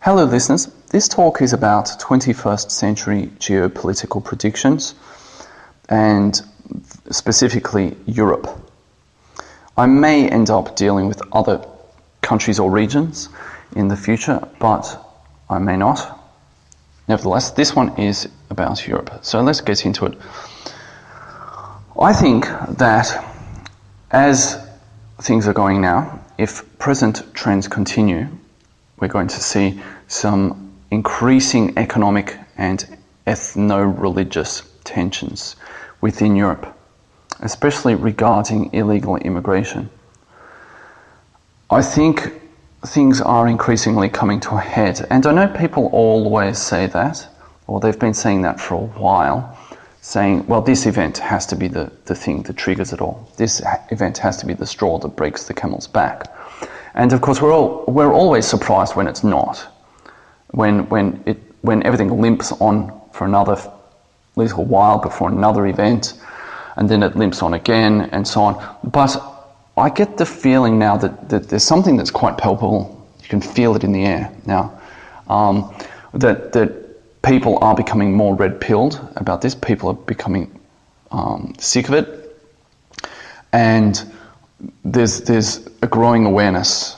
Hello listeners, this talk is about 21st century geopolitical predictions and specifically Europe. I may end up dealing with other countries or regions in the future, but I may not. Nevertheless, this one is about Europe. So let's get into it. I think that as things are going now, if present trends continue, we're going to see some increasing economic and ethno-religious tensions within Europe, especially regarding illegal immigration. I think things are increasingly coming to a head, and I know people always say that, or they've been saying that for a while, saying, well, this event has to be the thing that triggers it all. This event has to be the straw that breaks the camel's back. And of course, we're always surprised when it's not, when everything limps on for another little while before another event, and then it limps on again, and so on. But I get the feeling now that there's something that's quite palpable. You can feel it in the air now. That people are becoming more red-pilled about this. People are becoming sick of it, and there's a growing awareness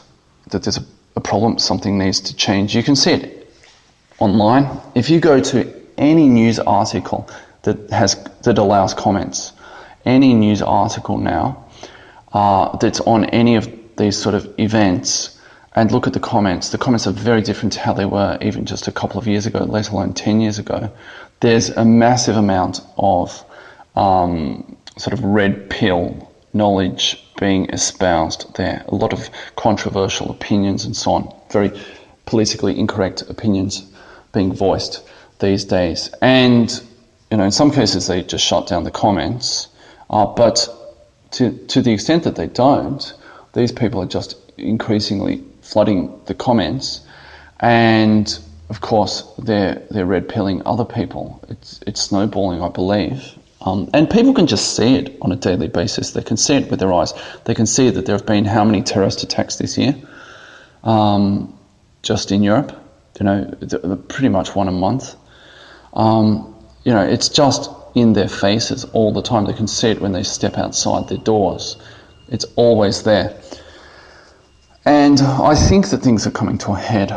that there's a problem, something needs to change. You can see it online. If you go to any news article that allows comments, any news article now that's on any of these sort of events, and look at the comments are very different to how they were even just a couple of years ago, let alone 10 years ago. There's a massive amount of sort of red pill knowledge being espoused there, a lot of controversial opinions and so on, very politically incorrect opinions being voiced these days. And, in some cases they just shut down the comments, but to the extent that they don't, these people are just increasingly flooding the comments, and of course they're red-pilling other people. It's snowballing, I believe. And people can just see it on a daily basis. They can see it with their eyes. They can see that there have been how many terrorist attacks this year, just in Europe. Pretty much one a month. It's just in their faces all the time. They can see it when they step outside their doors. It's always there. And I think that things are coming to a head.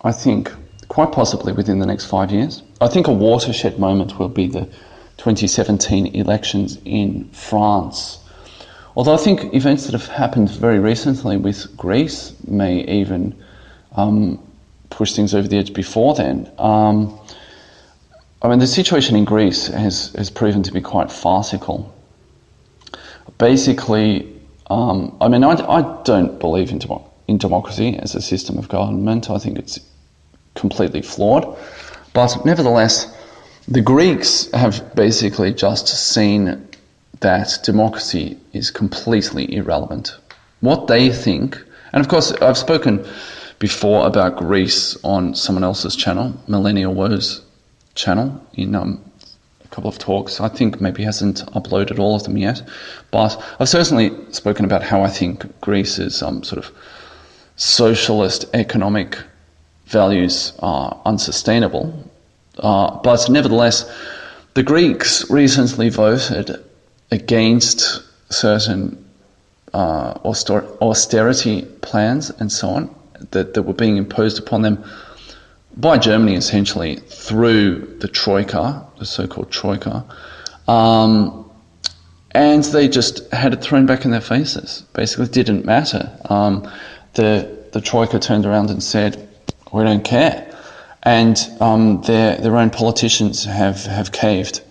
I think quite possibly within the next 5 years. I think a watershed moment will be the 2017 elections in France. Although I think events that have happened very recently with Greece may even push things over the edge before then. The situation in Greece has proven to be quite farcical. Basically, I don't believe in democracy as a system of government. I think it's completely flawed. But nevertheless, the Greeks have basically just seen that democracy is completely irrelevant. What they think, and of course I've spoken before about Greece on someone else's channel, Millennial Woes channel, in a couple of talks. I think maybe hasn't uploaded all of them yet, but I've certainly spoken about how I think Greece's sort of socialist economic values are unsustainable. But nevertheless, the Greeks recently voted against certain austerity plans and so on that were being imposed upon them by Germany, essentially, through the Troika, the so-called Troika. And they just had it thrown back in their faces. Basically, it didn't matter. The Troika turned around and said, we don't care. And their own politicians have caved.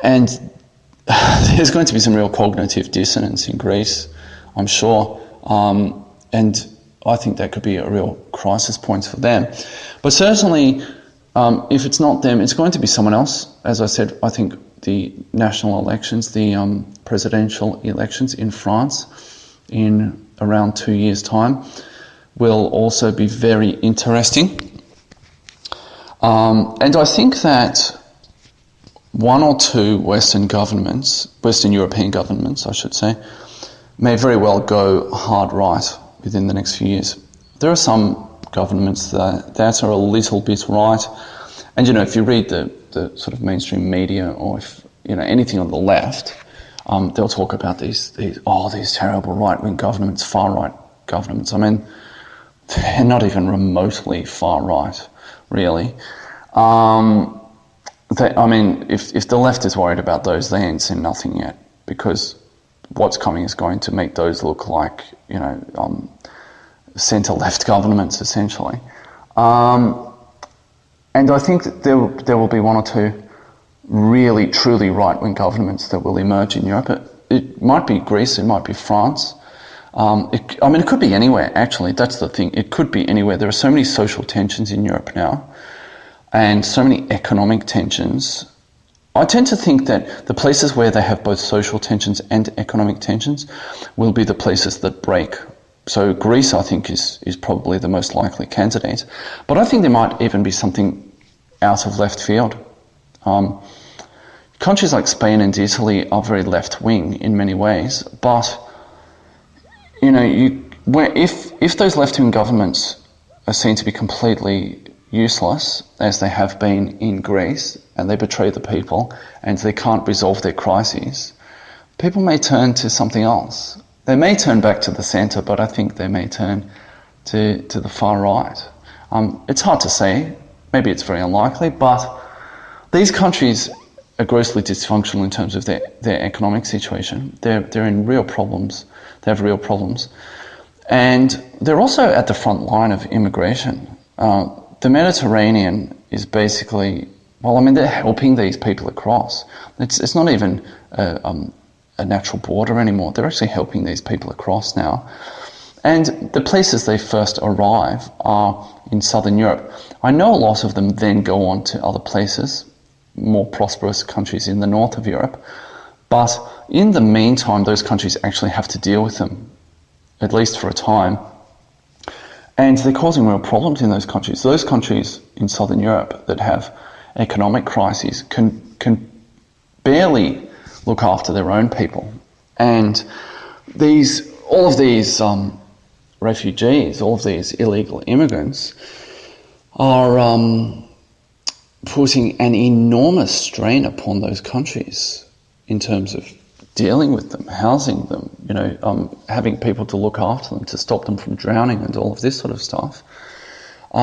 And there's going to be some real cognitive dissonance in Greece, I'm sure. And I think that could be a real crisis point for them. But certainly, if it's not them, it's going to be someone else. As I said, I think the national elections, the presidential elections in France in around 2 years' time will also be very interesting. And I think that one or two Western European governments, I should say, may very well go hard right within the next few years. There are some governments that are a little bit right. And, if you read the sort of mainstream media, or if, anything on the left, they'll talk about these terrible right-wing governments, far-right governments. I mean, they're not even remotely far-right, really. If the left is worried about those, they ain't seen nothing yet, because what's coming is going to make those look like, centre-left governments, essentially. And I think that there will be one or two really, truly right-wing governments that will emerge in Europe. It might be Greece, it might be France. It could be anywhere, actually. That's the thing. It could be anywhere. There are so many social tensions in Europe now, and so many economic tensions. I tend to think that the places where they have both social tensions and economic tensions will be the places that break. So Greece, I think, is probably the most likely candidate. But I think there might even be something out of left field. Countries like Spain and Italy are very left-wing in many ways, but if those left-wing governments are seen to be completely useless, as they have been in Greece, and they betray the people, and they can't resolve their crises, people may turn to something else. They may turn back to the centre, but I think they may turn to the far right. It's hard to say. Maybe it's very unlikely, but these countries are grossly dysfunctional in terms of their economic situation. They're in real problems. They have real problems. And they're also at the front line of immigration. The Mediterranean is basically, they're helping these people across. It's not even a natural border anymore. They're actually helping these people across now. And the places they first arrive are in southern Europe. I know a lot of them then go on to other places, more prosperous countries in the north of Europe. But in the meantime, those countries actually have to deal with them, at least for a time. And they're causing real problems in those countries. Those countries in southern Europe that have economic crises can barely look after their own people. And all of these refugees, all of these illegal immigrants are putting an enormous strain upon those countries in terms of dealing with them, housing them, having people to look after them, to stop them from drowning and all of this sort of stuff. There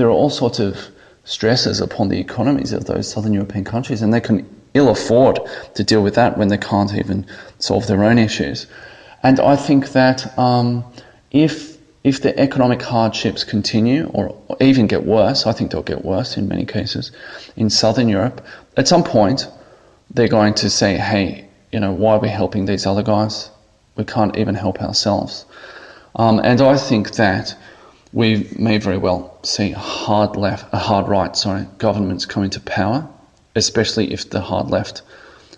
are all sorts of stresses upon the economies of those southern European countries, and they can ill afford to deal with that when they can't even solve their own issues. And I think that if the economic hardships continue or even get worse, I think they'll get worse in many cases, in southern Europe, at some point they're going to say, hey, why are we helping these other guys? We can't even help ourselves. And I think that we may very well see hard right governments come into power, especially if the hard left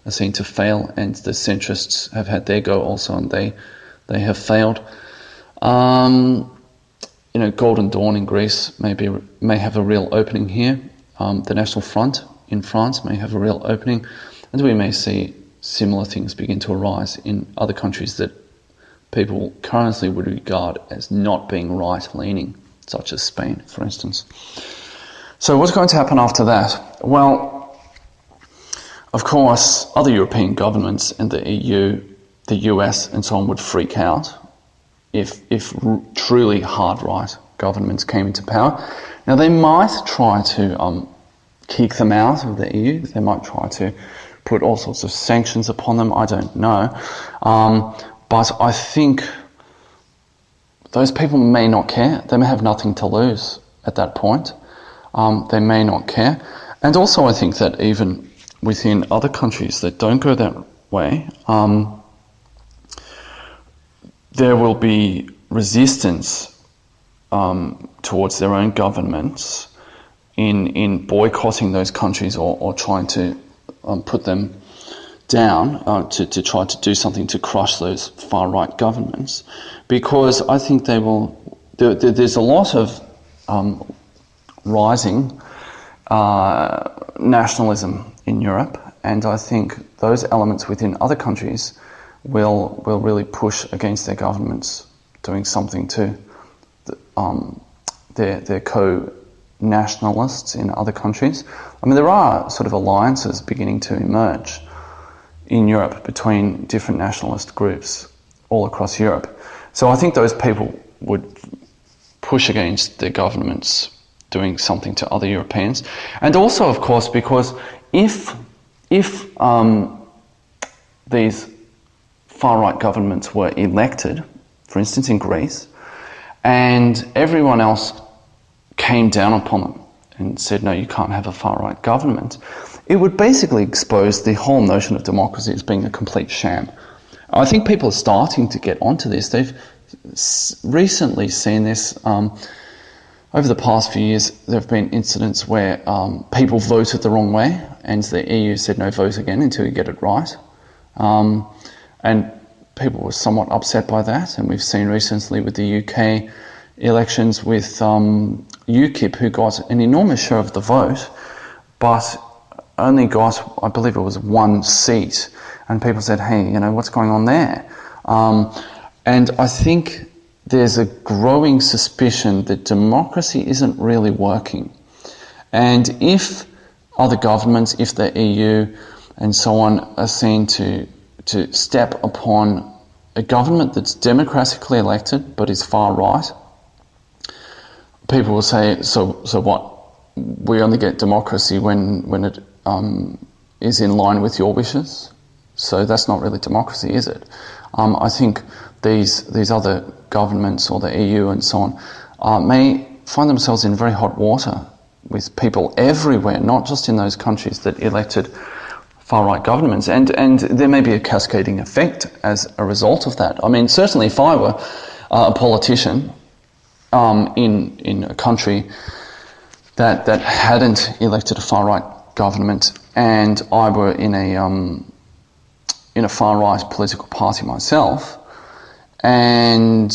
are seen to fail, and the centrists have had their go also, and they have failed. Golden Dawn in Greece may have a real opening here. The National Front in France may have a real opening, and we may see similar things begin to arise in other countries that people currently would regard as not being right-leaning, such as Spain, for instance. So what's going to happen after that? Well, of course, other European governments and the EU, the US and so on would freak out if truly hard right governments came into power. Now they might try to kick them out of the EU. They might try to put all sorts of sanctions upon them. I don't know. But I think those people may not care. They may have nothing to lose at that point. They may not care. And also I think that even within other countries that don't go that way, there will be resistance towards their own governments in boycotting those countries or trying to put them down, to try to do something to crush those far-right governments, because I think they will. There's a lot of rising nationalism in Europe, and I think those elements within other countries will really push against their governments doing something to their co-nationalists in other countries. I mean, there are sort of alliances beginning to emerge in Europe between different nationalist groups all across Europe. So I think those people would push against their governments doing something to other Europeans. And also, of course, because if these far-right governments were elected, for instance in Greece, and everyone else came down upon them and said, no, you can't have a far-right government, it would basically expose the whole notion of democracy as being a complete sham. I think people are starting to get onto this. They've recently seen this. Over the past few years, there have been incidents where people voted the wrong way, and the EU said, no, vote again until you get it right. And people were somewhat upset by that, and we've seen recently with the UK elections with UKIP, who got an enormous share of the vote, but only got, I believe it was, one seat. And people said, hey, you know, what's going on there? And I think there's a growing suspicion that democracy isn't really working. And if other governments, if the EU and so on are seen to step upon a government that's democratically elected but is far right, people will say, so what? We only get democracy when it is in line with your wishes? So that's not really democracy, is it? I think these other governments or the EU and so on may find themselves in very hot water with people everywhere, not just in those countries that elected far-right governments. And there may be a cascading effect as a result of that. I mean, certainly if I were a politician in a country that hadn't elected a far-right government, and I were in a far-right political party myself, and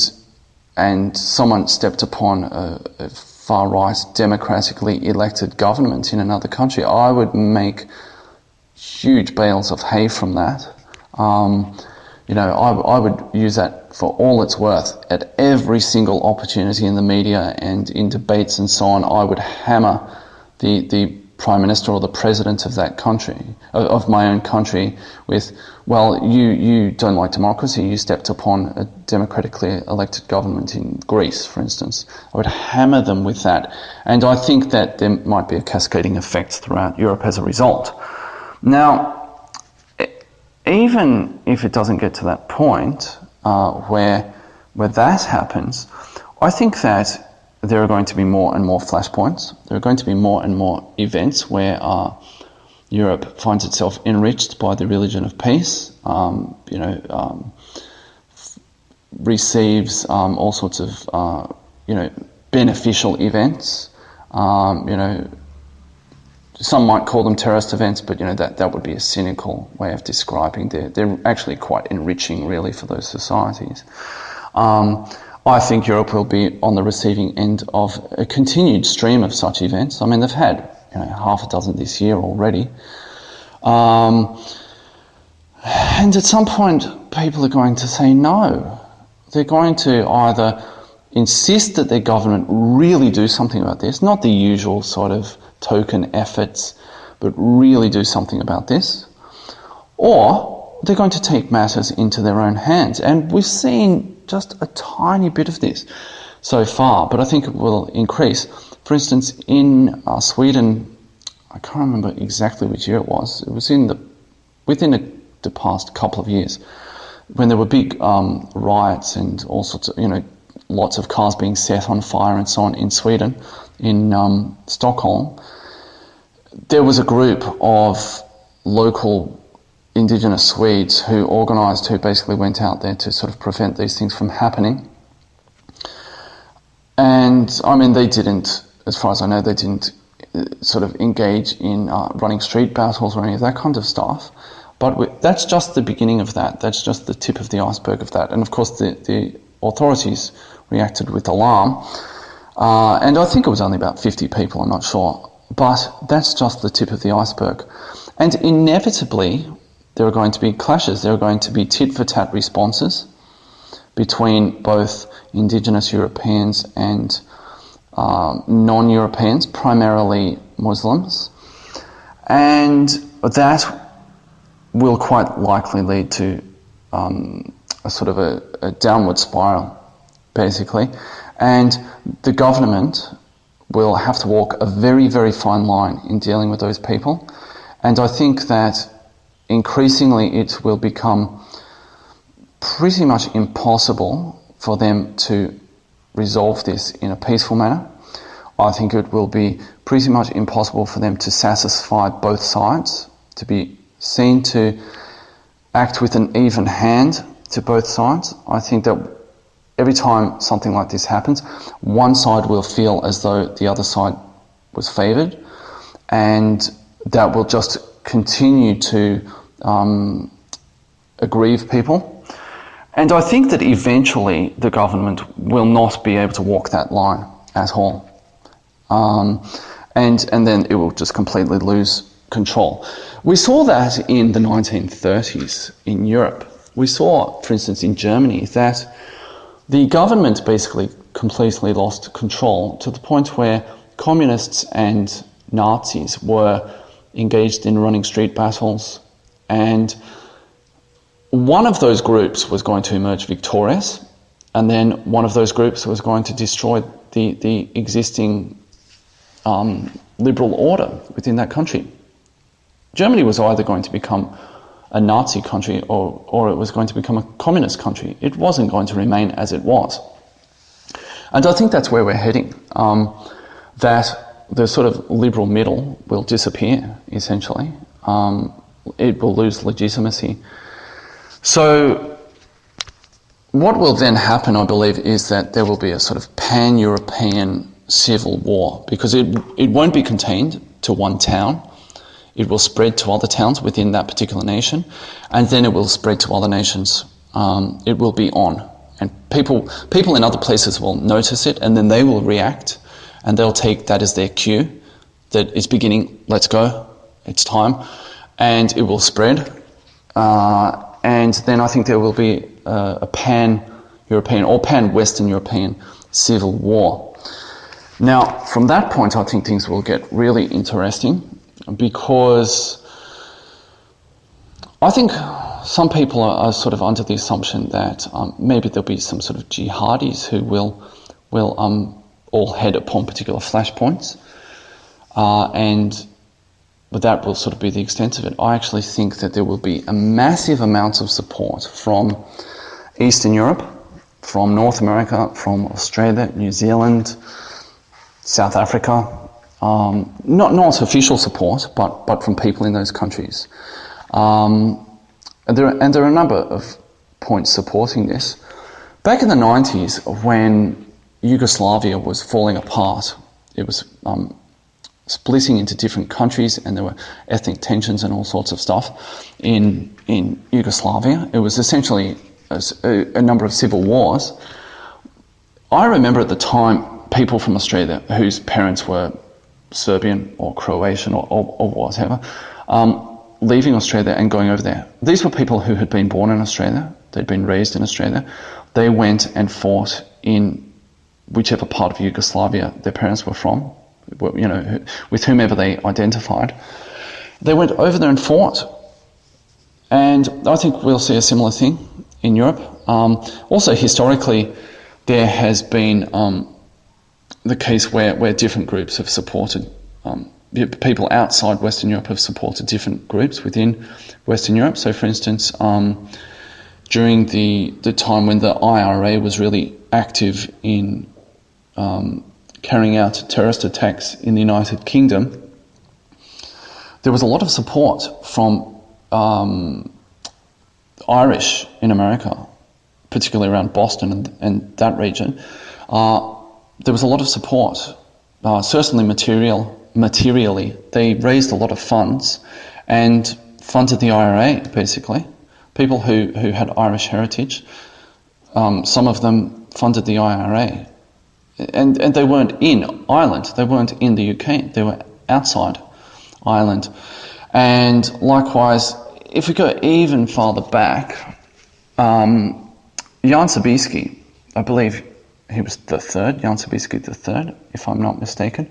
someone stepped upon a far-right democratically elected government in another country, I would make huge bales of hay from that. I would use that for all it's worth at every single opportunity in the media and in debates and so on. I would hammer the Prime Minister or the President of that country, of my own country, with, well, you don't like democracy, you stepped upon a democratically elected government in Greece, for instance. I would hammer them with that. And I think that there might be a cascading effect throughout Europe as a result. Now, even if it doesn't get to that point where that happens, I think that there are going to be more and more flashpoints. There are going to be more and more events where Europe finds itself enriched by the religion of peace, receives all sorts of, beneficial events. Some might call them terrorist events, but that would be a cynical way of describing. They're actually quite enriching, really, for those societies. I think Europe will be on the receiving end of a continued stream of such events. I mean, they've had half a dozen this year already. And at some point, people are going to say no. They're going to either insist that their government really do something about this, not the usual sort of token efforts, but really do something about this, or they're going to take matters into their own hands. And we've seen just a tiny bit of this so far, but I think it will increase. For instance, in Sweden, I can't remember exactly which year it was. It was within the past couple of years, when there were big riots and all sorts of, lots of cars being set on fire and so on in Sweden, in Stockholm. There was a group of local indigenous Swedes who basically went out there to sort of prevent these things from happening. And I mean, they didn't, as far as I know, they didn't sort of engage in running street battles or any of that kind of stuff. But that's just the beginning of that. That's just the tip of the iceberg of that. And of course, the authorities reacted with alarm. And I think it was only about 50 people, I'm not sure. But that's just the tip of the iceberg. And inevitably, there are going to be clashes. There are going to be tit-for-tat responses between both indigenous Europeans and non-Europeans, primarily Muslims, and that will quite likely lead to a sort of a downward spiral, basically, and the government will have to walk a very, very fine line in dealing with those people, and I think that increasingly it will become pretty much impossible for them to resolve this in a peaceful manner. I think it will be pretty much impossible for them to satisfy both sides, to be seen to act with an even hand to both sides. I think that every time something like this happens, one side will feel as though the other side was favoured, and that will just continue to aggrieve people. And I think that eventually the government will not be able to walk that line at all. And then it will just completely lose control. We saw that in the 1930s in Europe. We saw, for instance, in Germany, that the government basically completely lost control to the point where communists and Nazis were engaged in running street battles, and one of those groups was going to emerge victorious, and then one of those groups was going to destroy the existing liberal order within that country. Germany was either going to become a Nazi country or it was going to become a communist country. It wasn't going to remain as it was. And I think that's where we're heading, that the sort of liberal middle will disappear, essentially. It will lose legitimacy. So what will then happen, I believe, is that there will be a sort of pan-European civil war, because it won't be contained to one town. It will spread to other towns within that particular nation, and then it will spread to other nations. It will be on, and people in other places will notice it, and then they will react, and they'll take that as their cue that it's beginning. Let's go, it's time, and it will spread. And then I think there will be a pan-European or pan-Western European civil war. Now, from that point, I think things will get really interesting, because I think some people are sort of under the assumption that maybe there'll be some sort of jihadis who will all head upon particular flashpoints, but that will sort of be the extent of it. I actually think that there will be a massive amount of support from Eastern Europe, from North America, from Australia, New Zealand, South Africa, not official support, but from people in those countries. And there are a number of points supporting this. Back in the 90s, when Yugoslavia was falling apart, it was splitting into different countries, and there were ethnic tensions and all sorts of stuff in Yugoslavia. It was essentially a number of civil wars. I remember at the time people from Australia whose parents were Serbian or Croatian or whatever, leaving Australia and going over there. These were people who had been born in Australia, they'd been raised in Australia. They went and fought in whichever part of Yugoslavia their parents were from, with whomever they identified. They went over there and fought. And I think we'll see a similar thing in Europe. Also, historically, there has been the case where different groups have supported, people outside Western Europe have supported different groups within Western Europe. So, for instance, during the time when the IRA was really active in carrying out terrorist attacks in the United Kingdom, there was a lot of support from Irish in America, particularly around Boston and that region. There was a lot of support, certainly materially. They raised a lot of funds and funded the IRA, basically. People who had Irish heritage, some of them funded the IRA. And they weren't in Ireland, they weren't in the UK, they were outside Ireland. And likewise, if we go even farther back, Jan Sobieski, I believe he was the third, Jan Sobieski III, if I'm not mistaken.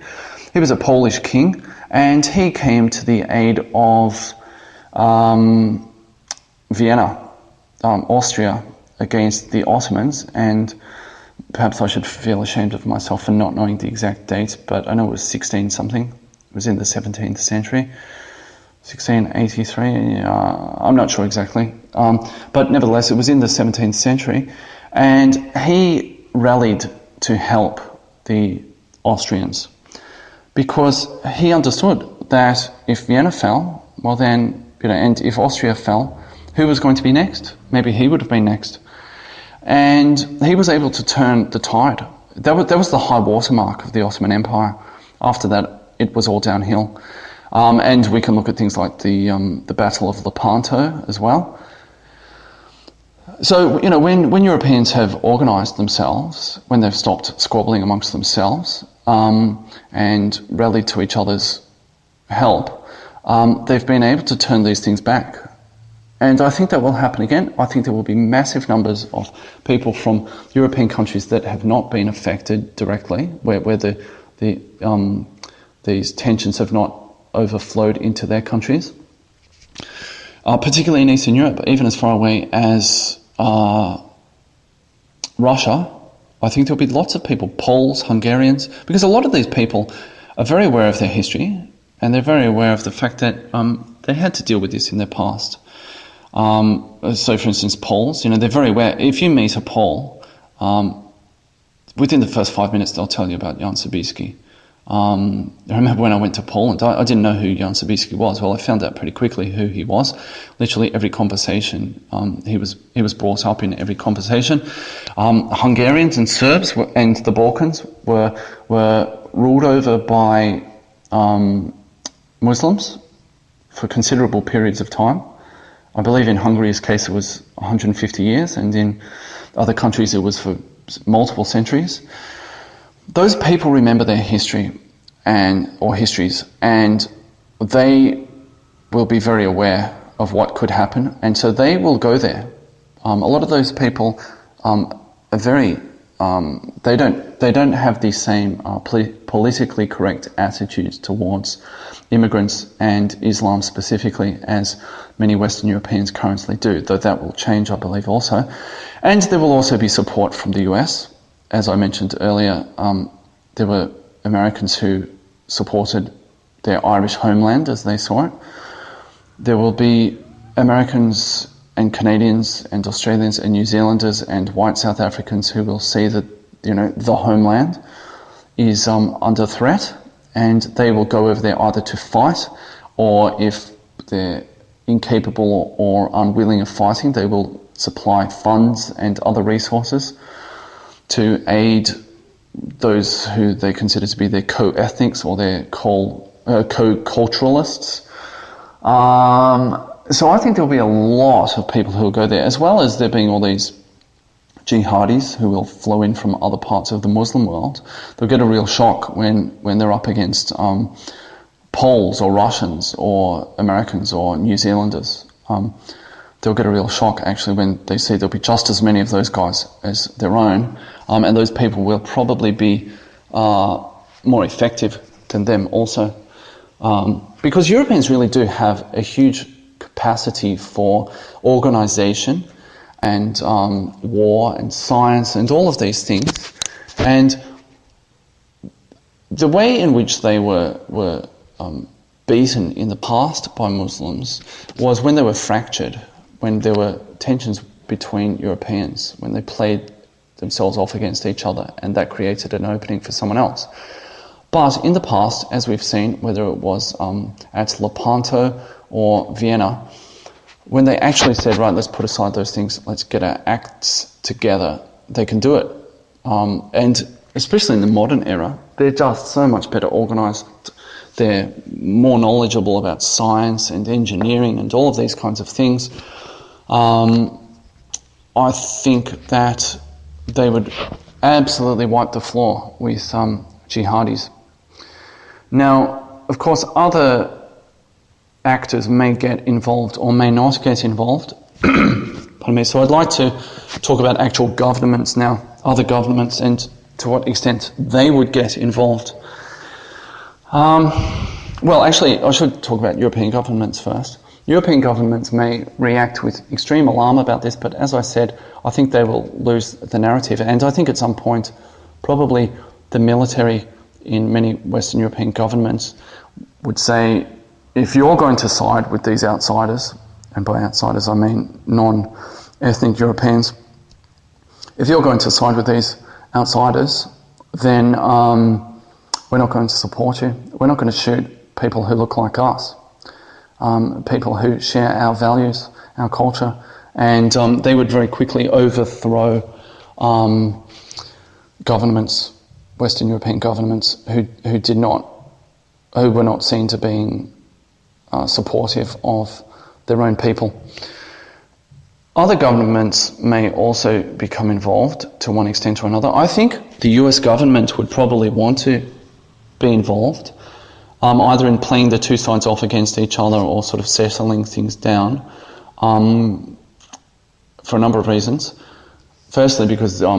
He was a Polish king, and he came to the aid of Vienna, Austria, against the Ottomans. And perhaps I should feel ashamed of myself for not knowing the exact date, but I know it was 16 something. It was in the 17th century. 1683, I'm not sure exactly, but nevertheless it was in the 17th century, and he rallied to help the Austrians because he understood that if Vienna fell, well then, and if Austria fell, who was going to be next? Maybe he would have been next. And he was able to turn the tide. That was the high water mark of the Ottoman Empire. After that, it was all downhill. And we can look at things like the Battle of Lepanto as well. So, when Europeans have organised themselves, when they've stopped squabbling amongst themselves and rallied to each other's help, they've been able to turn these things back. And I think that will happen again. I think there will be massive numbers of people from European countries that have not been affected directly, where these tensions have not overflowed into their countries, particularly in Eastern Europe, even as far away as Russia. I think there'll be lots of people, Poles, Hungarians, because a lot of these people are very aware of their history, and they're very aware of the fact that they had to deal with this in their past. So, for instance, Poles, they're very aware. If you meet a Pole, within the first 5 minutes, they'll tell you about Jan Sobieski. I remember when I went to Poland, I didn't know who Jan Sobieski was. Well, I found out pretty quickly who he was. Literally every conversation, he was brought up in every conversation. Hungarians and Serbs and the Balkans were ruled over by Muslims for considerable periods of time. I believe in Hungary's case it was 150 years, and in other countries it was for multiple centuries. Those people remember their history or histories, and they will be very aware of what could happen, and so they will go there. A lot of those people are very. They don't have the same politically correct attitudes towards immigrants and Islam specifically as many Western Europeans currently do, though that will change, I believe, also. And there will also be support from the US. As I mentioned earlier, there were Americans who supported their Irish homeland as they saw it. There will be Americans and Canadians and Australians and New Zealanders and white South Africans who will see that, the homeland is under threat, and they will go over there either to fight, or if they're incapable or unwilling of fighting, they will supply funds and other resources to aid those who they consider to be their co-ethnics or their co-culturalists. So I think there'll be a lot of people who will go there, as well as there being all these jihadis who will flow in from other parts of the Muslim world. They'll get a real shock when they're up against Poles or Russians or Americans or New Zealanders. They'll get a real shock actually when they see there'll be just as many of those guys as their own, and those people will probably be more effective than them also. Because Europeans really do have a huge capacity for organisation and war and science and all of these things. And the way in which they were beaten in the past by Muslims was when they were fractured, when there were tensions between Europeans, when they played themselves off against each other, and that created an opening for someone else. But in the past, as we've seen, whether it was at Lepanto or Vienna, when they actually said, right, let's put aside those things, let's get our acts together, they can do it. And especially in the modern era, they're just so much better organised. They're more knowledgeable about science and engineering and all of these kinds of things. I think that they would absolutely wipe the floor with jihadis. Now, of course, other actors may get involved or may not get involved. Pardon me. So I'd like to talk about actual governments now, other governments, and to what extent they would get involved. Well, actually, I should talk about European governments first. European governments may react with extreme alarm about this, but as I said, I think they will lose the narrative. And I think at some point, probably the military in many Western European governments would say, if you're going to side with these outsiders, and by outsiders I mean non-ethnic Europeans, if you're going to side with these outsiders, then we're not going to support you. We're not going to shoot people who look like us, people who share our values, our culture, and they would very quickly overthrow governments, Western European governments, who were not seen to being supportive of their own people. Other governments may also become involved to one extent or another. I think the US government would probably want to be involved, either in playing the two sides off against each other or sort of settling things down, for a number of reasons. Firstly, because there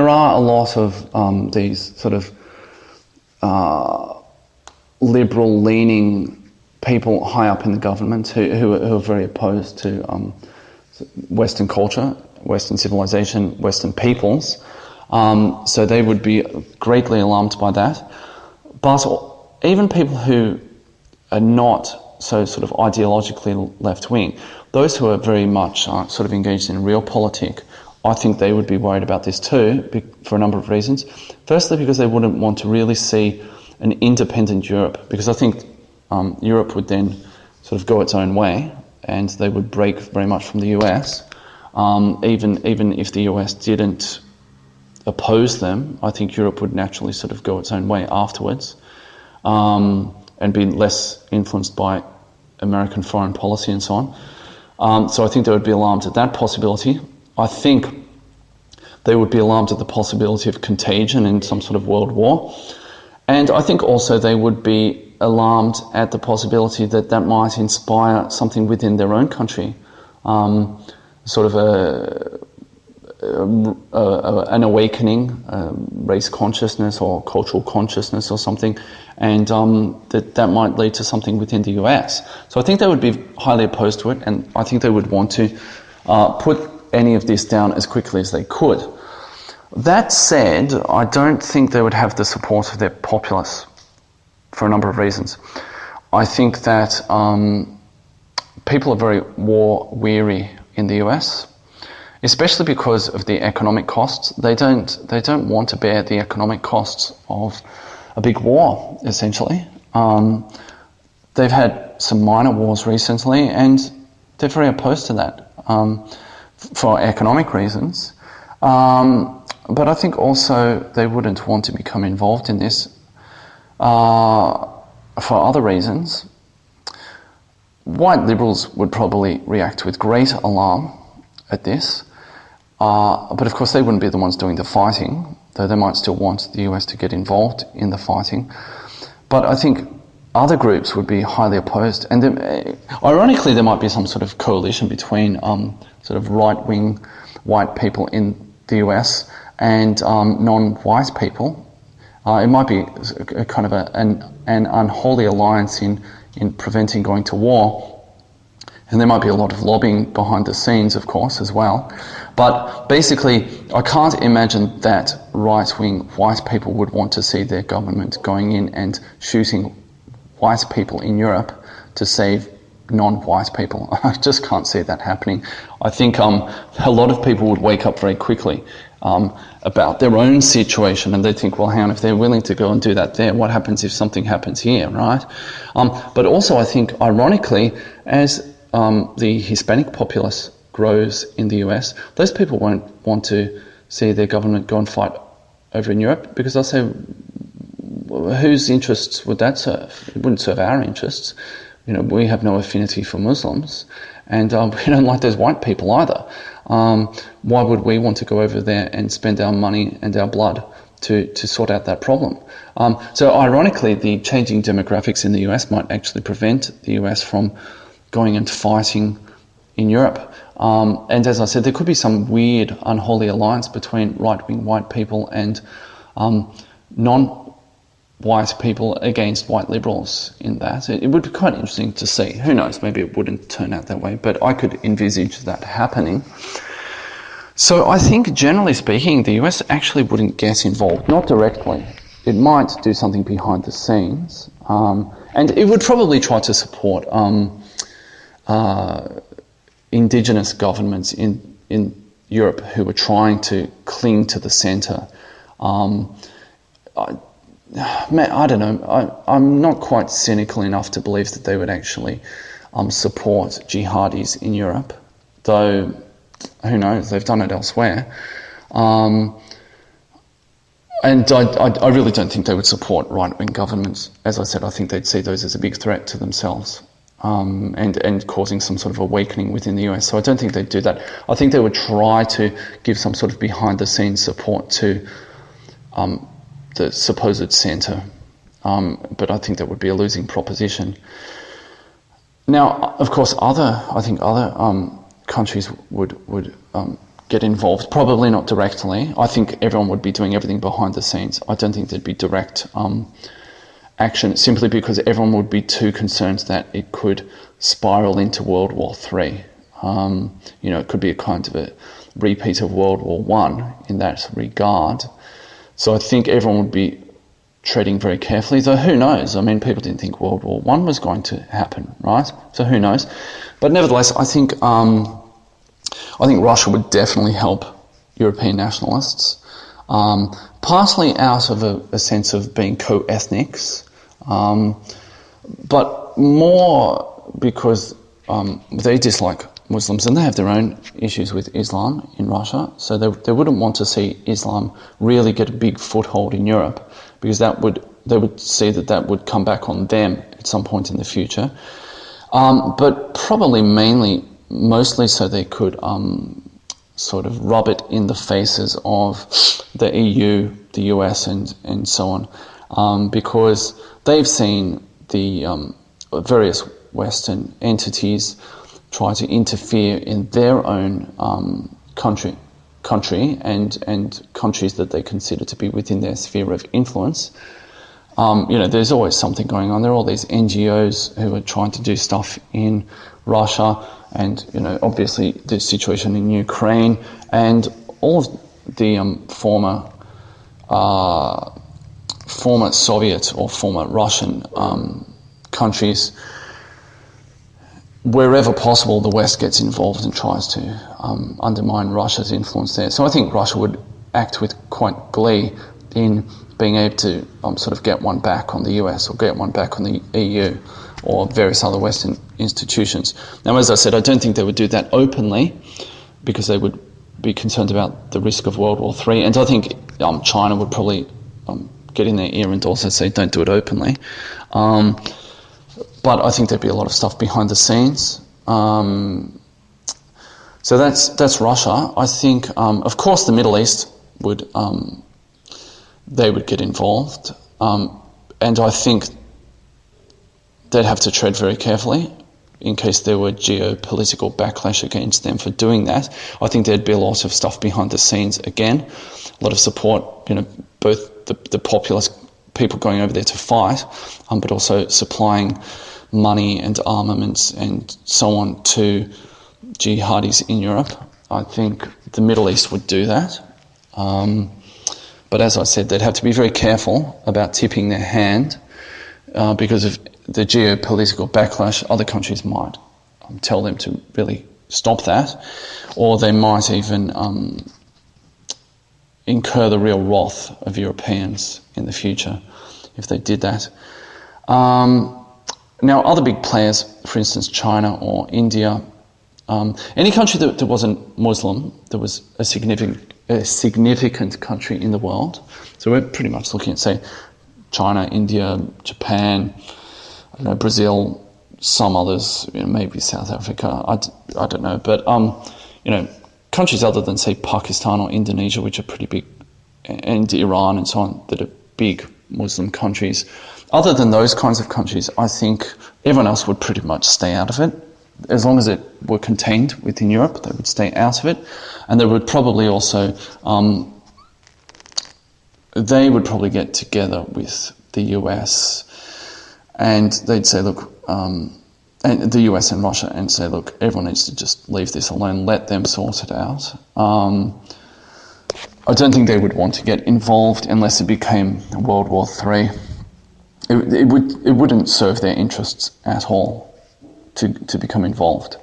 are a lot of these sort of liberal-leaning people high up in the government who are very opposed to Western culture, Western civilization, Western peoples. So they would be greatly alarmed by that. But even people who are not so sort of ideologically left-wing, those who are very much sort of engaged in realpolitik, I think they would be worried about this too, for a number of reasons. Firstly, because they wouldn't want to really see an independent Europe, because I think Europe would then sort of go its own way, and they would break very much from the US. Even if the US didn't oppose them, I think Europe would naturally sort of go its own way afterwards, and be less influenced by American foreign policy and so on. So I think they would be alarmed at that possibility. I think they would be alarmed at the possibility of contagion in some sort of world war. And I think also they would be alarmed at the possibility that might inspire something within their own country, sort of an awakening, race consciousness or cultural consciousness or something, and that might lead to something within the US. So I think they would be highly opposed to it, and I think they would want to put any of this down as quickly as they could. That said, I don't think they would have the support of their populace for a number of reasons. I think that people are very war-weary in the US, especially because of the economic costs. They don't want to bear the economic costs of a big war, essentially. They've had some minor wars recently, and they're very opposed to that for economic reasons. But I think also they wouldn't want to become involved in this for other reasons. White liberals would probably react with great alarm at this, but of course they wouldn't be the ones doing the fighting, though they might still want the US to get involved in the fighting. But I think other groups would be highly opposed, and ironically there might be some sort of coalition between sort of right-wing white people in the US and non-white people. It might be a kind of an unholy alliance in preventing going to war, and there might be a lot of lobbying behind the scenes, of course, as well. But basically, I can't imagine that right-wing white people would want to see their government going in and shooting white people in Europe to save non-white people. I just can't see that happening. I think a lot of people would wake up very quickly about their own situation, and they think, well, hang on, if they're willing to go and do that there, what happens if something happens here, right? But also I think, ironically, as the Hispanic populace grows in the US, those people won't want to see their government go and fight over in Europe, because they'll say, whose interests would that serve? It wouldn't serve our interests. You know, we have no affinity for Muslims, and we don't like those white people either. Why would we want to go over there and spend our money and our blood to sort out that problem? So ironically, the changing demographics in the US might actually prevent the US from going and fighting in Europe. And as I said, there could be some weird, unholy alliance between right-wing white people and non-white people against white liberals in that. It would be quite interesting to see. Who knows, maybe it wouldn't turn out that way, but I could envisage that happening. So I think, generally speaking, the US actually wouldn't get involved, not directly. It might do something behind the scenes, and it would probably try to support indigenous governments in Europe who were trying to cling to the centre. I don't know. I'm not quite cynical enough to believe that they would actually support jihadis in Europe, though who knows, they've done it elsewhere. And I really don't think they would support right-wing governments. As I said, I think they'd see those as a big threat to themselves and causing some sort of awakening within the US. So I don't think they'd do that. I think they would try to give some sort of behind-the-scenes support to the supposed centre, but I think that would be a losing proposition. Now, of course, other countries would get involved, probably not directly. I think everyone would be doing everything behind the scenes. I don't think there'd be direct action, simply because everyone would be too concerned that it could spiral into World War III. It could be a kind of a repeat of World War I in that regard. So I think everyone would be treading very carefully, though who knows? I mean, people didn't think World War I was going to happen, right? So who knows? But nevertheless, I think Russia would definitely help European nationalists, partly out of a sense of being co-ethnics, but more because they dislike Muslims and they have their own issues with Islam in Russia, so they wouldn't want to see Islam really get a big foothold in Europe, because they would see that would come back on them at some point in the future. But probably mostly so they could sort of rub it in the faces of the EU, the US, and so on, because they've seen the various Western entities try to interfere in their own country and countries that they consider to be within their sphere of influence. There's always something going on. There are all these NGOs who are trying to do stuff in Russia, and obviously the situation in Ukraine, and all of the former Soviet or former Russian countries. Wherever possible, the West gets involved and tries to undermine Russia's influence there. So I think Russia would act with quite glee in being able to sort of get one back on the US or get one back on the EU or various other Western institutions. Now, as I said, I don't think they would do that openly, because they would be concerned about the risk of World War III. And I think China would probably get in their ear and also say, don't do it openly. But I think there'd be a lot of stuff behind the scenes. So that's Russia. I think, of course, the Middle East would get involved, and I think they'd have to tread very carefully in case there were geopolitical backlash against them for doing that. I think there'd be a lot of stuff behind the scenes again, a lot of support, both the populist people going over there to fight, but also supplying money and armaments and so on to jihadis in Europe. I think the Middle East would do that. But as I said, they'd have to be very careful about tipping their hand, because of the geopolitical backlash. Other countries might tell them to really stop that, or they might even incur the real wrath of Europeans in the future if they did that. Now, other big players, for instance, China or India, any country that wasn't Muslim, that was a significant country in the world. So we're pretty much looking at, say, China, India, Japan, Brazil, some others, maybe South Africa, I don't know. But, countries other than, say, Pakistan or Indonesia, which are pretty big, and Iran and so on, that are big Muslim countries. Other than those kinds of countries, I think everyone else would pretty much stay out of it. as long as it were contained within Europe, they would stay out of it, and they would probably also get together with the US, and they'd say, look, and the US and Russia, and say, look, everyone needs to just leave this alone, let them sort it out. I don't think they would want to get involved unless it became World War III. It wouldn't serve their interests at all to become involved.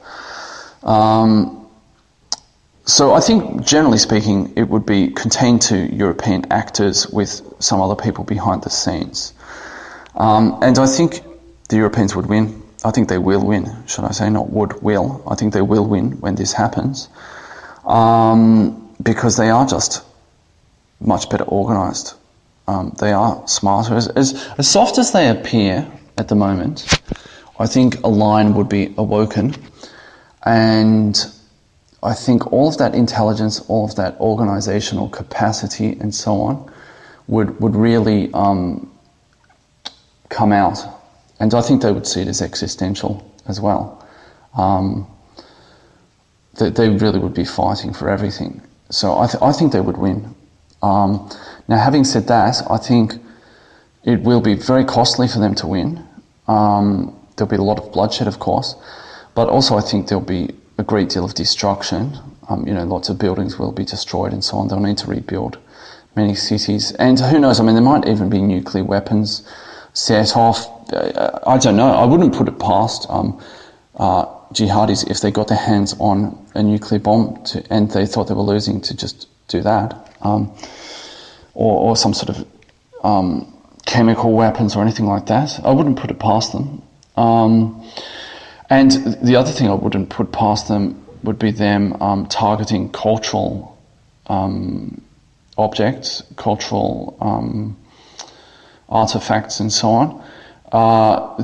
So I think, generally speaking, it would be contained to European actors with some other people behind the scenes. And I think the Europeans would win. I think they will win, should I say, not would, will. I think they will win when this happens, because they are just much better organised. They are smarter. As soft as they appear at the moment, I think a line would be awoken, and I think all of that intelligence, all of that organisational capacity and so on would really come out. And I think they would see it as existential as well. They really would be fighting for everything. So I think they would win. Now, having said that, I think it will be very costly for them to win. There'll be a lot of bloodshed, of course, but also I think there'll be a great deal of destruction. Lots of buildings will be destroyed and so on. They'll need to rebuild many cities. And who knows, there might even be nuclear weapons set off. I don't know. I wouldn't put it past jihadis, if they got their hands on a nuclear bomb and they thought they were losing, to just do that. Or some sort of chemical weapons or anything like that. I wouldn't put it past them. And the other thing I wouldn't put past them would be them targeting cultural objects, cultural artifacts and so on.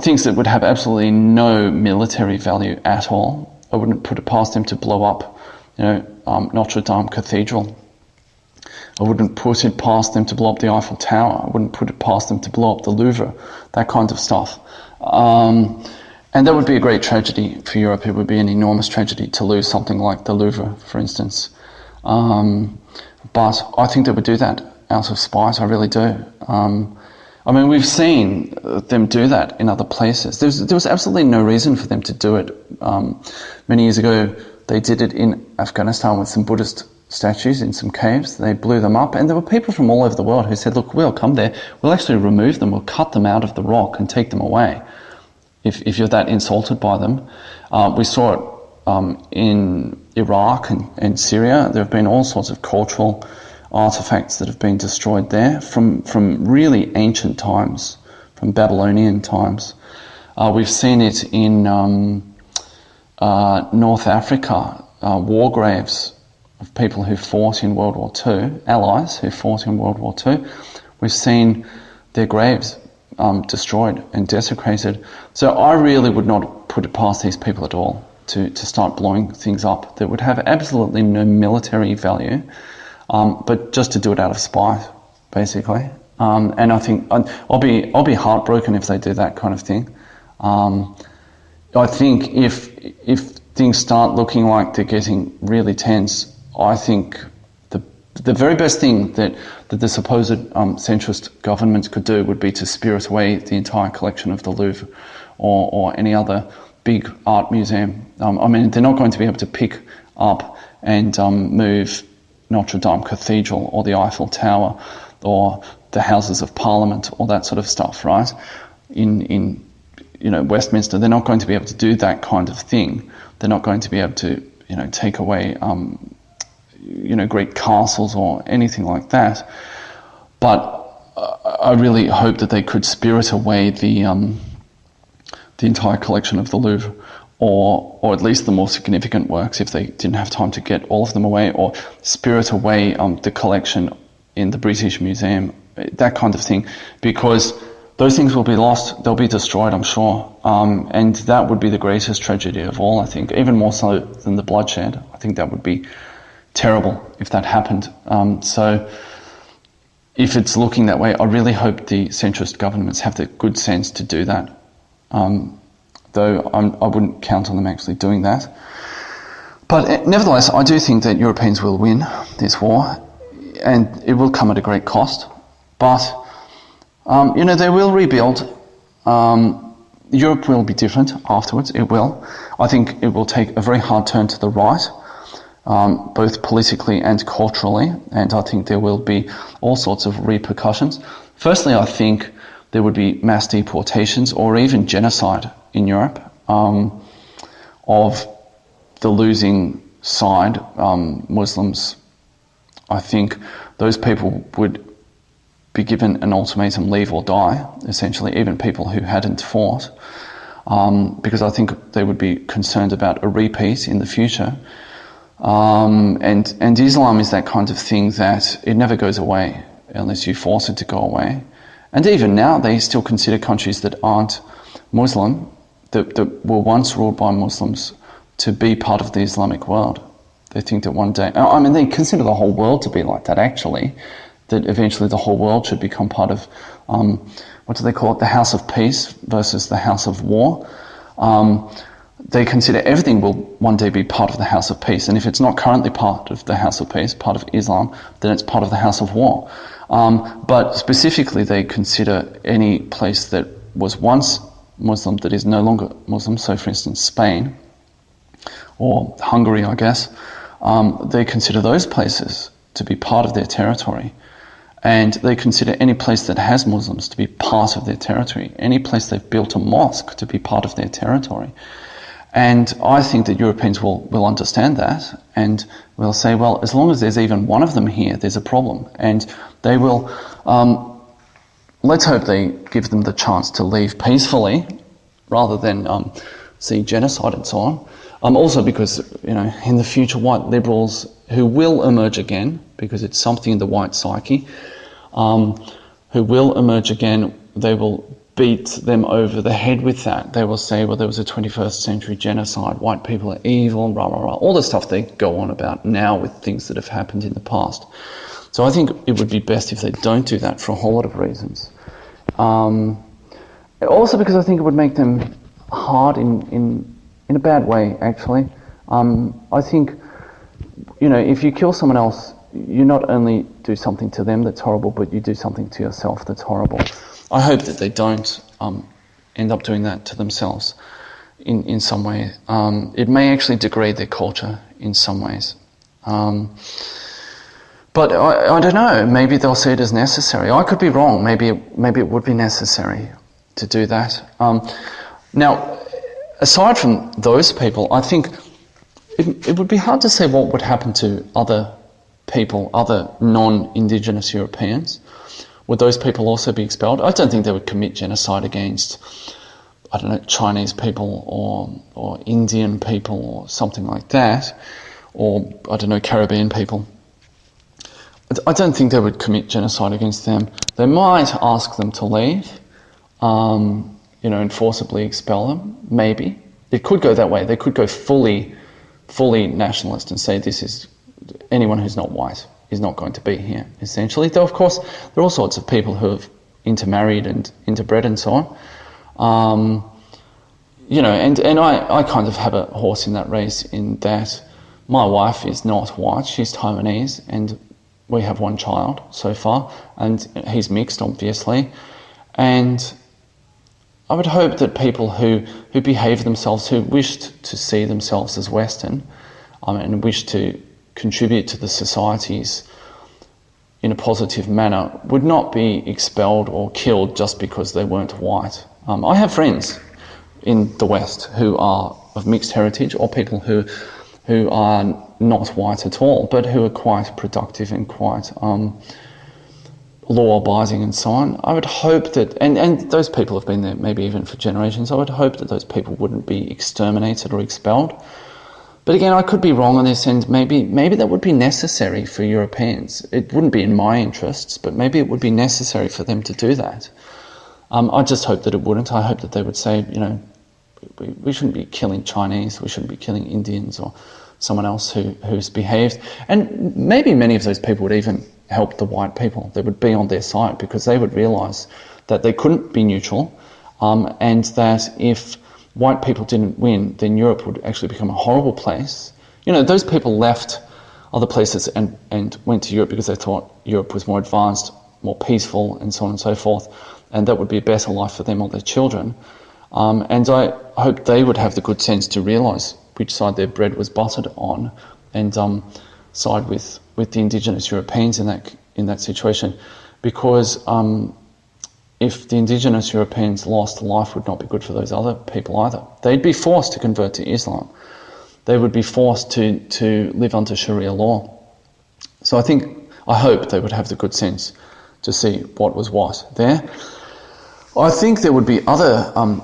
Things that would have absolutely no military value at all. I wouldn't put it past them to blow up, Notre Dame Cathedral. I wouldn't put it past them to blow up the Eiffel Tower. I wouldn't put it past them to blow up the Louvre, that kind of stuff. And that would be a great tragedy for Europe. It would be an enormous tragedy to lose something like the Louvre, for instance. But I think they would do that out of spite. I really do. We've seen them do that in other places. There was absolutely no reason for them to do it. Many years ago, they did it in Afghanistan with some Buddhist statues in some caves. They blew them up, and there were people from all over the world who said, look, we'll come there, we'll actually remove them, we'll cut them out of the rock and take them away if you're that insulted by them. We saw it in Iraq and Syria. There have been all sorts of cultural artifacts that have been destroyed there from really ancient times, from Babylonian times. We've seen it in North Africa, war graves of people who fought in World War II, allies who fought in World War II. We've seen their graves destroyed and desecrated. So I really would not put it past these people at all to start blowing things up that would have absolutely no military value, but just to do it out of spite, basically. And I think I'll be heartbroken if they do that kind of thing. I think if things start looking like they're getting really tense, I think the very best thing that the supposed centrist governments could do would be to spirit away the entire collection of the Louvre or any other big art museum. They're not going to be able to pick up and move Notre Dame Cathedral or the Eiffel Tower or the Houses of Parliament, all that sort of stuff, right? In Westminster, they're not going to be able to do that kind of thing. They're not going to be able to, take away, great castles or anything like that. But I really hope that they could spirit away the entire collection of the Louvre, or at least the more significant works if they didn't have time to get all of them away, or spirit away the collection in the British Museum, that kind of thing, because those things will be lost, they'll be destroyed, I'm sure, and that would be the greatest tragedy of all, I think, even more so than the bloodshed. I think that would be terrible if that happened. So if it's looking that way, I really hope the centrist governments have the good sense to do that. though I wouldn't count on them actually doing that. But nevertheless, I do think that Europeans will win this war, and it will come at a great cost. But, they will rebuild. Europe will be different afterwards, it will. I think it will take a very hard turn to the right, both politically and culturally, and I think there will be all sorts of repercussions. Firstly, I think there would be mass deportations or even genocide in Europe of the losing side, Muslims. I think those people would be given an ultimatum, leave or die, essentially, even people who hadn't fought, because I think they would be concerned about a repeat in the future. And Islam is that kind of thing that it never goes away unless you force it to go away. And even now, they still consider countries that aren't Muslim, that were once ruled by Muslims, to be part of the Islamic world. They think that one day, they consider the whole world to be like that, actually, that eventually the whole world should become part of, what do they call it, the House of Peace versus the House of War. They consider everything will one day be part of the House of Peace, and if it's not currently part of the House of Peace, part of Islam, then it's part of the House of War. But specifically, they consider any place that was once Muslim that is no longer Muslim, so for instance Spain, or Hungary, I guess, they consider those places to be part of their territory. And they consider any place that has Muslims to be part of their territory, any place they've built a mosque to be part of their territory. And I think that Europeans will understand that, and will say, well, as long as there's even one of them here, there's a problem. And they will, let's hope they give them the chance to leave peacefully, rather than see genocide and so on. Also because, in the future, white liberals who will emerge again, because it's something in the white psyche, who will emerge again, they will beat them over the head with that. They will say, well, there was a 21st century genocide, white people are evil, rah, rah, rah, all the stuff they go on about now with things that have happened in the past. So I think it would be best if they don't do that for a whole lot of reasons. Also because I think it would make them hard in a bad way, actually. I think, if you kill someone else, you not only do something to them that's horrible, but you do something to yourself that's horrible. I hope that they don't end up doing that to themselves in some way. It may actually degrade their culture in some ways. But I don't know, maybe they'll see it as necessary. I could be wrong, maybe it would be necessary to do that. Now, aside from those people, I think it would be hard to say what would happen to other people, other non-Indigenous Europeans. Would those people also be expelled? I don't think they would commit genocide against, Chinese people or Indian people or something like that, or, Caribbean people. I don't think they would commit genocide against them. They might ask them to leave, and forcibly expel them, maybe. It could go that way. They could go fully nationalist and say this is anyone who's not white is not going to be here, essentially. Though, of course, there are all sorts of people who have intermarried and interbred and so on. And I kind of have a horse in that race in that my wife is not white, she's Taiwanese, and we have one child so far, and he's mixed, obviously. And I would hope that people who behave themselves, who wished to see themselves as Western, and wish to contribute to the societies in a positive manner, would not be expelled or killed just because they weren't white. I have friends in the West who are of mixed heritage, or people who are not white at all, but who are quite productive and quite law-abiding and so on. I would hope that, and those people have been there maybe even for generations, I would hope that those people wouldn't be exterminated or expelled. But again, I could be wrong on this, and maybe that would be necessary for Europeans. It wouldn't be in my interests, but maybe it would be necessary for them to do that. I just hope that it wouldn't. I hope that they would say, we shouldn't be killing Chinese, we shouldn't be killing Indians or someone else who's behaved. And maybe many of those people would even help the white people. They would be on their side because they would realise that they couldn't be neutral, and that if white people didn't win, then Europe would actually become a horrible place. Those people left other places and went to Europe because they thought Europe was more advanced, more peaceful, and so on and so forth, and that would be a better life for them or their children. And I hope they would have the good sense to realise which side their bread was buttered on, and side with the indigenous Europeans in that situation, because if the indigenous Europeans lost, life would not be good for those other people either. They'd be forced to convert to Islam. They would be forced to live under Sharia law. So I hope they would have the good sense to see what was what there. I think there would be other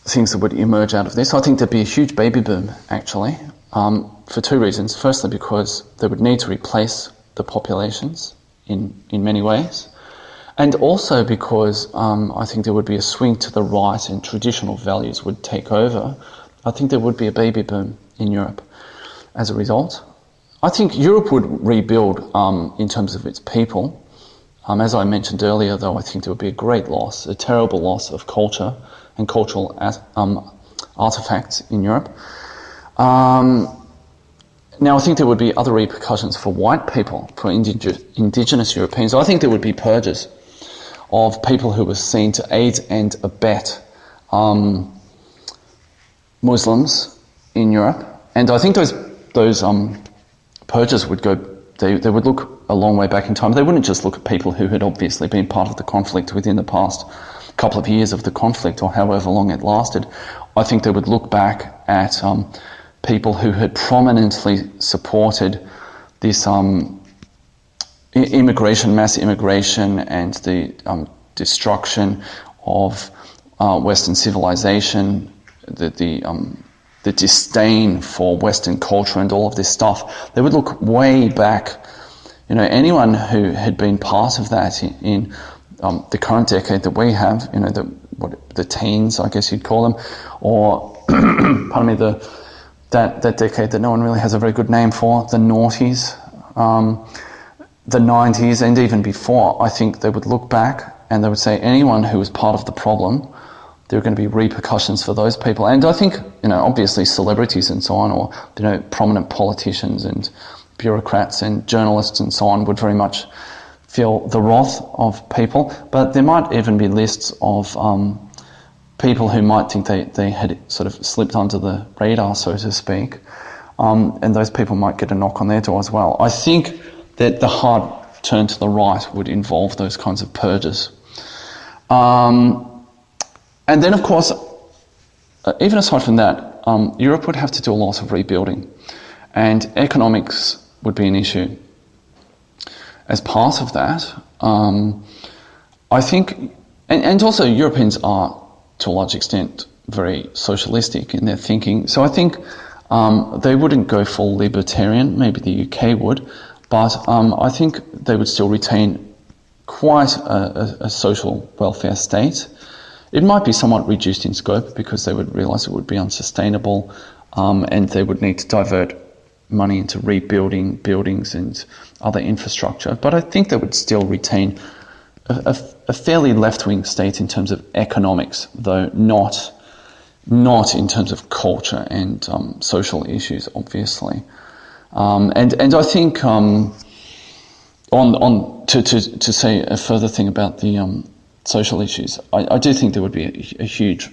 things that would emerge out of this. I think there'd be a huge baby boom, actually, for two reasons. Firstly, because they would need to replace the populations in many ways. And also because I think there would be a swing to the right and traditional values would take over. I think there would be a baby boom in Europe as a result. I think Europe would rebuild in terms of its people. As I mentioned earlier, though, I think there would be a great loss, a terrible loss of culture and cultural artefacts in Europe. Now, I think there would be other repercussions for white people, for indigenous Europeans. I think there would be purges of people who were seen to aid and abet Muslims in Europe. And I think those purges would go, they would look a long way back in time. They wouldn't just look at people who had obviously been part of the conflict within the past couple of years of the conflict or however long it lasted. I think they would look back at people who had prominently supported this mass immigration and the destruction of Western civilization, the disdain for Western culture and all of this stuff. They would look way back. Anyone who had been part of that in the current decade that we have, the teens, I guess you'd call them, or pardon me, that decade that no one really has a very good name for, the noughties, the 90s, and even before. I think they would look back and they would say anyone who was part of the problem, there are going to be repercussions for those people. And I think, obviously celebrities and so on, or, prominent politicians and bureaucrats and journalists and so on would very much feel the wrath of people. But there might even be lists of people who might think they had sort of slipped under the radar, so to speak. And those people might get a knock on their door as well. I think that the hard turn to the right would involve those kinds of purges. And then, of course, even aside from that, Europe would have to do a lot of rebuilding, and economics would be an issue. As part of that, I think, and also Europeans are, to a large extent, very socialistic in their thinking, so I think they wouldn't go full libertarian, maybe the UK would, but I think they would still retain quite a social welfare state. It might be somewhat reduced in scope because they would realise it would be unsustainable, and they would need to divert money into rebuilding buildings and other infrastructure. But I think they would still retain a fairly left-wing state in terms of economics, though not in terms of culture and social issues, obviously. And I think to say a further thing about the social issues, I do think there would be a huge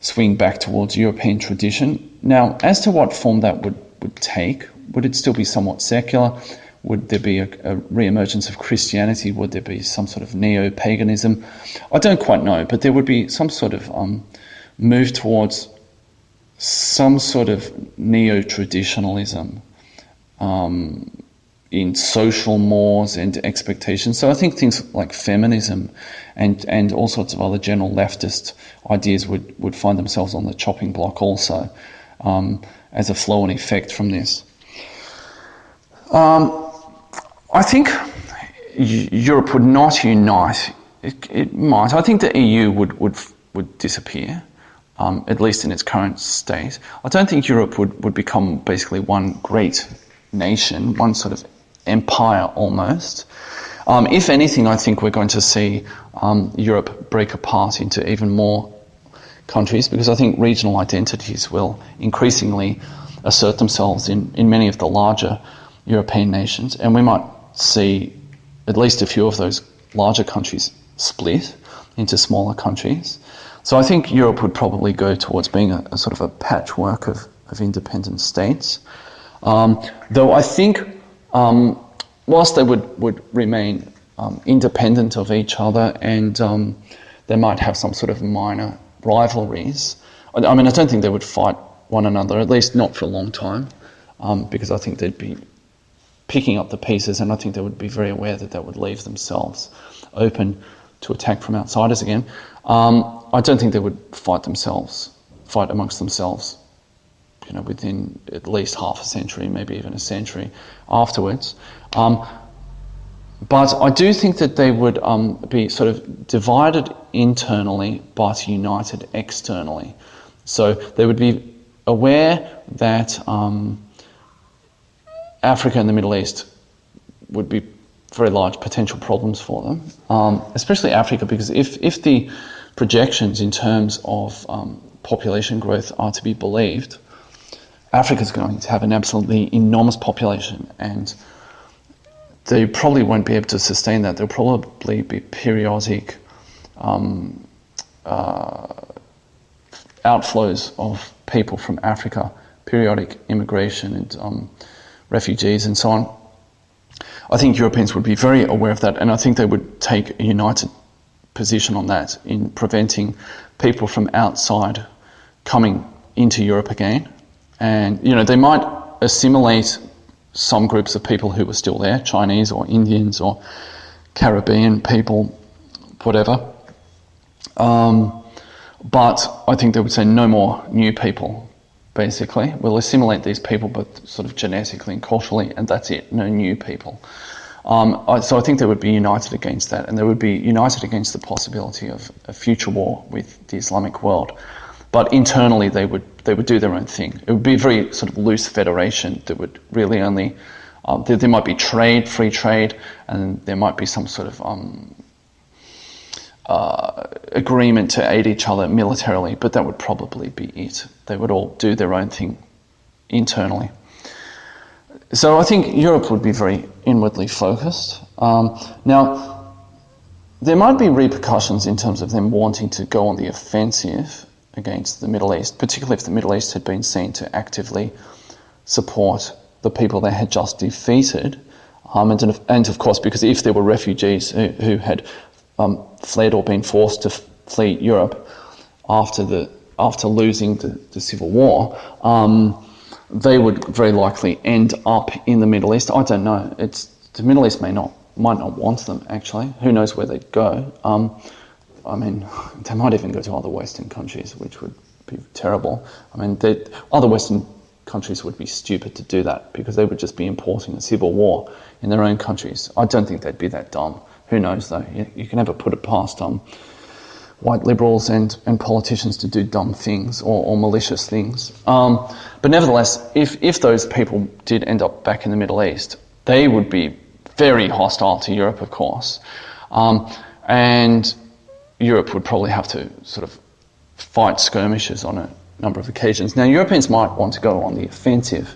swing back towards European tradition. Now, as to what form that would take, would it still be somewhat secular? Would there be a re-emergence of Christianity? Would there be some sort of neo-paganism? I don't quite know, but there would be some sort of move towards some sort of neo-traditionalism in social mores and expectations. So I think things like feminism and all sorts of other general leftist ideas would find themselves on the chopping block also, as a flow and effect from this. I think Europe would not unite. It might. I think the EU would disappear, at least in its current state. I don't think Europe would become basically one great nation, one sort of empire almost. If anything, I think we're going to see Europe break apart into even more countries, because I think regional identities will increasingly assert themselves in many of the larger European nations, and we might see at least a few of those larger countries split into smaller countries. So I think Europe would probably go towards being a sort of a patchwork of independent states. Though I think whilst they would remain independent of each other, and they might have some sort of minor rivalries, I mean, I don't think they would fight one another, at least not for a long time, because I think they'd be picking up the pieces, and I think they would be very aware that would leave themselves open to attack from outsiders again. I don't think they would fight amongst themselves, within at least half a century, maybe even a century afterwards. But I do think that they would be sort of divided internally but united externally. So they would be aware that Africa and the Middle East would be very large potential problems for them, especially Africa, because if the projections in terms of population growth are to be believed, Africa's going to have an absolutely enormous population, and they probably won't be able to sustain that. There'll probably be periodic outflows of people from Africa, periodic immigration and refugees and so on. I think Europeans would be very aware of that, and I think they would take a united position on that in preventing people from outside coming into Europe again. And, they might assimilate some groups of people who were still there, Chinese or Indians or Caribbean people, whatever. But I think they would say no more new people, basically. We'll assimilate these people, but sort of genetically and culturally, and that's it, no new people. So I think they would be united against that, and they would be united against the possibility of a future war with the Islamic world. But internally, they would do their own thing. It would be a very sort of loose federation that would really only there might be trade, free trade, and there might be some sort of agreement to aid each other militarily, but that would probably be it. They would all do their own thing internally. So I think Europe would be very inwardly focused. Now, there might be repercussions in terms of them wanting to go on the offensive against the Middle East, particularly if the Middle East had been seen to actively support the people they had just defeated. And of course, because if there were refugees who had fled or been forced to flee Europe after losing the civil war, they would very likely end up in the Middle East. I don't know. The Middle East might not want them, actually. Who knows where they'd go? I mean, they might even go to other Western countries, which would be terrible. I mean, other Western countries would be stupid to do that, because they would just be importing a civil war in their own countries. I don't think they'd be that dumb. Who knows, though? You can never put it past white liberals and politicians to do dumb things or malicious things. But nevertheless, if those people did end up back in the Middle East, they would be very hostile to Europe, of course. And Europe would probably have to sort of fight skirmishes on a number of occasions. Now, Europeans might want to go on the offensive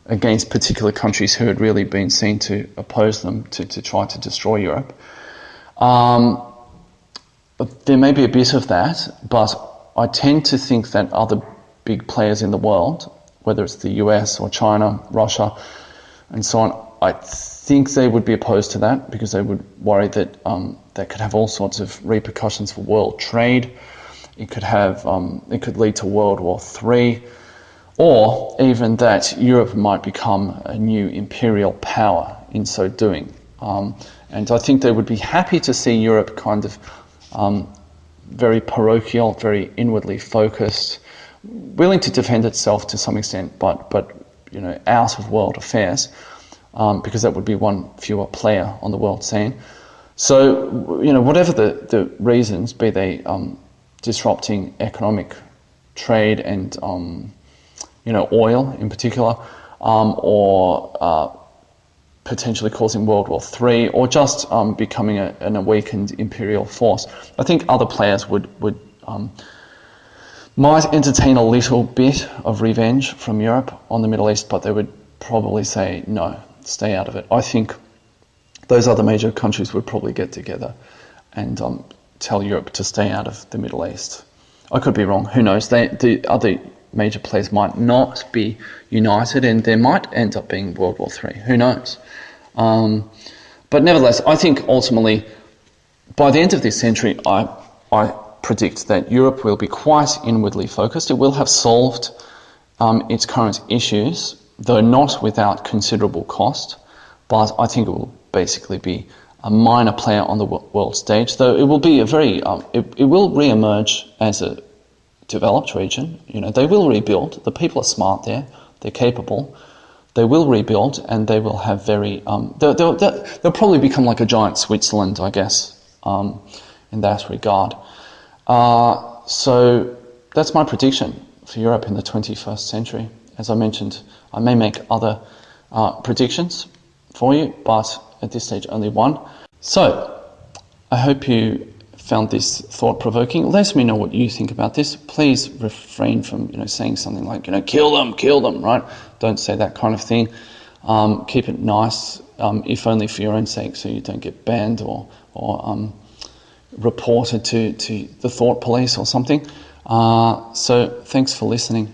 against particular countries who had really been seen to oppose them, to try to destroy Europe. But there may be a bit of that, but I tend to think that other big players in the world, whether it's the US or China, Russia, and so on, I think they would be opposed to that, because they would worry that that could have all sorts of repercussions for world trade. It could lead to World War III, or even that Europe might become a new imperial power in so doing. And I think they would be happy to see Europe kind of very parochial, very inwardly focused, willing to defend itself to some extent, but out of world affairs, because that would be one fewer player on the world scene. So, whatever the reasons, be they disrupting economic trade and oil in particular, or potentially causing World War III, or just becoming an awakened imperial force, I think other players would might entertain a little bit of revenge from Europe on the Middle East, but they would probably say, no, stay out of it. I think those other major countries would probably get together and tell Europe to stay out of the Middle East. I could be wrong, who knows? The other major players might not be united, and there might end up being World War III, who knows? But nevertheless, I think ultimately, by the end of this century, I predict that Europe will be quite inwardly focused. It will have solved its current issues, though not without considerable cost, but I think it will basically be a minor player on the world stage, though it will be a very, it will re-emerge as a developed region. You know, they will rebuild. The people are smart there. They're capable. They will rebuild, and they will have very, they'll probably become like a giant Switzerland, I guess, in that regard. So that's my prediction for Europe in the 21st century. As I mentioned, I may make other predictions for you, but at this stage only one. So I hope you found this thought-provoking. Let me know what you think about this. Please refrain from saying something like kill them, right? Don't say that kind of thing. Keep it nice, if only for your own sake, so you don't get banned or reported to the thought police or something. So thanks for listening.